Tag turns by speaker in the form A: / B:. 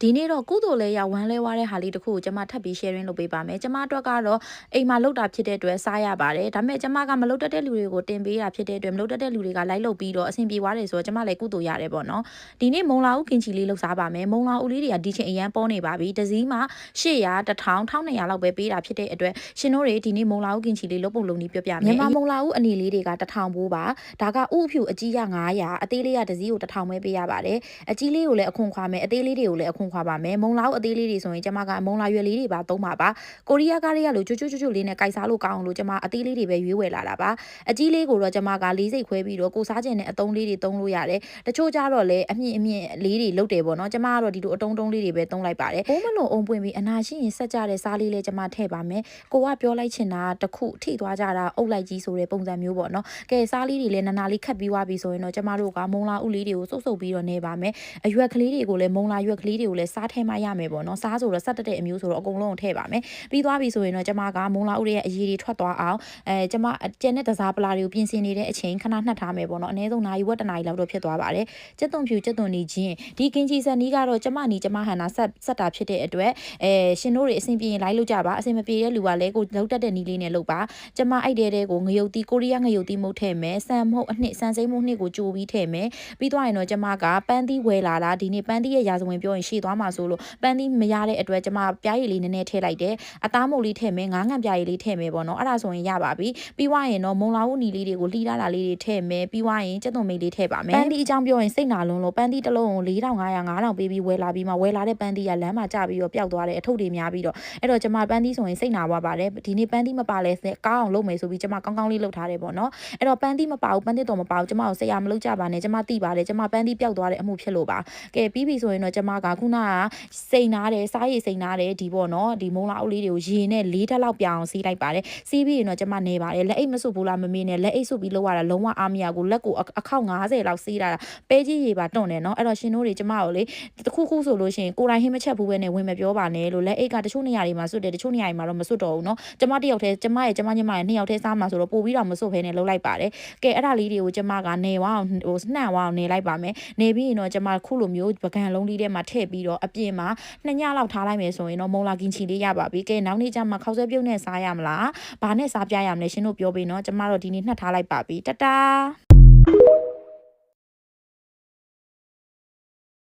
A: ဒီနေ့တော့ကုသိုလ်လဲရဝမ်းလဲဝါတဲ့ဟာလေးတစ်ခုကိုကျွန်မထပ်ပြီး sharing လုပ်ပေးပါမယ်ကျွန်မအတွက်ကတော့အိမ်မှာလုပ်တာဖြစ်တဲ့အတွက်စားရပါတယ်ဒါပေမဲ့ကျွန်မကမလုပ်တတ်တဲ့လူတွေကိုတင်ပေးတာဖြစ်တဲ့အတွက်မလုပ်တတ်တဲ့လူတွေကလိုက်လုပ်ပြီးတော့အဆင်ပြေသွားတယ်ဆိုတော့ကျွန်မလည်းကုသိုလ်ရတယ်ပေါ့နော်ဒီနေ့မုံလာဦးကင်ချီလေးလုပ်စားပါမယ်မုံလာဦးလေးတွေကဒီချိန်အရန်ပေါ်နေပါပြီတစည်းမှာ800 1000 1200လောက်ပဲပေးတာဖြစ်တဲ့အတွက်ရှင်တို့တွေဒီနေ့မုံလာဦးကင်ချီလေးလုပ်ပုံလုပ်နည်းပြောပြမယ်မြန်မာမုံလာဦးအနေလေးတွေက1000ဘိုးပါဒါကဥအဖြူအကြီးက900အသေးလေးကတစည်းကို1000ပဲပေးရပါတယ်အကြီးလေးကိုလည်းအခွန်ခွာမယ်အသေးလေးတွေကိုလည်းအခွန်ခွာပါမယ်မုံလာဦးအသေးလေးတွေဆိုရင်ကျွန်မကမုံလာရွက်လေးတွေပါသုံးပါပါကိုရီးယားကားလေးကလို့ကျွတ်လေးနဲ့ကြိုက်စားလို့ကောင်းအောင်လို့ကျွန်မအသေးလေးတွေပဲရွေးဝယ်လာတာပါအကြီးလေးကိုတော့ကျွန်မကလေးစိတ်ခွဲပြီးတော့ကိုစားခြင်းနဲ့အတုံးလေးတွေသုံးလို့ရတယ်တချို့ကြတော့လေအမြင့်လေးတွေလုတ်တယ်ပေါ့နော်ကျွန်မကတော့ဒီလိုအတုံးလေးတွေပဲသုံးလိုက်ပါတယ်ဘိုးမလုံးအုံပွင့်ပြီးအနာရှိရင်ဆက်ကြတဲ့စားလေးလေးကျွန်မထည့်ပါမယ်ကိုကပြောလိုက်ချင်တာတခုထိသွားကြတာအုပ်လိုက်ကြီးဆိုတဲ့ပုံစံမျိုးပေါ့နော်ကဲစားလေးတွေလည်းနာလေးခတ်ပြီးွားပြီဆိုရင်တော့ကျွန်မတို့ကမုံလာဥလေးတွေကိုစုပ်ပြီးတော့နေပါမယ်အရွက်ကလေးတွေကိုလည်းမုံလာရွက်ကလေးတွေကိုလည်းစားထဲမှရမယ်ပေါ့နော်စားဆိုတော့ဆက်တက်တဲ့အမျိုးဆိုတော့အကုန်လုံးထည့်ပါမယ်ပြီးသွားပြီဆိုရင်တော့ကျွန်မကမုံလာဥရဲ့အရည်တွေထွက်သွားအောင်ကျွန်မကျန်တဲ့တစားပလာတွေကိုပြင်ဆင်နေတဲ့အချိန်ခဏနှက်ထားမယ်ပေါ့နော်အနည်းဆုံးနာရီဝက်တနာရီလောက်တော့ဖြစ်သွားပါတယ်ကြက်သွန်ဖြူကြက်သွန်နေချင်းဒီကင်ချီဆက်နီးကတော့ကျွန်မနီကျွန်မဟန်နာဆက်တာဖြစ်တဲ့အတွက်ရှင်တို့တွေအဆင်ပြေရင်လိုက်လို့ကြပါအဆင်မပြေတဲ့လူကလည်းကိုလောက်တက်တဲ့နီးလေးနဲ့လုပ်ပါကျွန်မအိုက်တဲ့ကိုငရုတ်တီကိုရီးယားငရုတ်တီမုတ်ထည့်မယ်ဆန်မဟုတ်အနှစ်ဆန်စိမ့်မုတ်နှစ်ကိုကြိုပြီးထည့်မယ်ပြီးသွားရင်တော့ကျွန်မကပန်းသီးဝယ်လာတာဒီနေ့ပန်းသီးရဲ့ရာဇဝင်ပြောရင်ရှေ့သွားမှာဆိုလို့ပန်းသီးမရတဲ့အတွက်ကျွန်မပြားရည်လေးနည်းနည်းထည့်လိုက်တယ်အသားမုတ်လေးထည့်မယ်ငါးငံပြားရည်လေးထည့်မယ်ပေါ့နော်အဲ့ဒါဆိုရင်ရပါပြီပြီးသွားရင်တော့မုံလာဦးနီလေးတွေကိုလှီးထားတာလေးတွေထည့်မယ်ပြီးသွားရင်ကြက်သွန်မိတ်လေးထည့်ပါမယ်ပန်းသီးအကြောင်းပြောရင်စိတ်နာလုံးလို့ပန်းသီးတစ်လုံးကို4500 5000ပေးပြီးဝယ်လာပြီးမှဝယ်လာတဲ့ပန်းသီးကလမ်းမှာကျပြီးတော့ပျောက်သွားတယ်အထုပ်တွေများပြီးတော့အဲ့တော့ကျွန်မပန်းသီးဆိုရင်စိတ်နာသွားပါတယ်ဒီနေ့ပန်းသီးမပါလဲကောင်းအောင်လုပ်မယ်ဆိုပြီးကျွန်မကောင်းလေးလုပ်ထားတယ်ပေါ့နော်အဲ့တော့ပန်းသီးမပါဘူးပန်းသီးတော်မပါဘူးကျွန်မကိုဆရာမလုပ်ကြပါနဲ့ကျွန်မသိပါတယ်ကျွန်မပန်းသီးပျောက်သွားတဲ့အမှုဖြစ်လို့ပါကဲပြီးပြီဆိုရင်တော့ကျွန်မကခုနကစိန်နာတယ်စားရည်စိန်နာတယ်ဒီပေါ့နော်ဒီမုံလာအုပ်လေးတွေကိုရေနဲ့4ဓာတ်လောက်ပြောင်းစီးလိုက်ပါတယ်စီးပြီးရင်တော့ကျွန်မနေပါတယ်လက်အိတ်မစွပ်ဘူးလားမမေးနဲ့လက်အိတ်စွပ်ပြီးလောက်ရတာလုံးဝအားမရဘူးလက်ကိုအခေါက်50လောက်စီးတာပဲကြီးရေပါတွန့်တယ်နော်အဲ့တော့ရှင်တို့တွေကျွန်မကိုလေတခုခုဆိုလို့ရှိရင်ကိုယ်တိုင်ဟင်းမချက်ဘူးပဲနဲ့ဝင်မပြောပါနဲ့လို့လက်အိတ်ကတချို့နေရာတွေမှာစွတ်တယ်တချို့နေရာတွေမှာတော့မစွတ်တော့ဘူးနော်ကျွန်မတယောက်တည်းကျွန်မရဲ့ညီမရဲ့2ယောက်တည်းစားမှာဆိုတော့ပို့ပြီးတော့မစွတ်ဖဲနဲ့လှုပ်လိုက်ပါတယ်ကဲအဲ့ဒါလေးတွေကိုကျွန်မကနေဝအောင်နှံ့ဝအောင်နေလိုက်ပါမယ်နေပြီးရင်တော့ကျွန်မခုလိုမျိုးပကံလုံးလေးထဲမှာထည့်ပြီးတော့အပြင်မှာ2ညလောက်ထားလိုက်မယ်ဆိုရင်တော့မုံလာကင်ချီလေးရပါပြီကဲနောက်နေ့ကျမှခောက်ဆွဲပြုတ်နဲ့စားရမလားဘာနဲ့စားပြရမလဲရှင်တို့ပြောပေးနော်ကျွန်မတို့ဒီနေ့နှက်ထားလိုက်ပါပြီတတား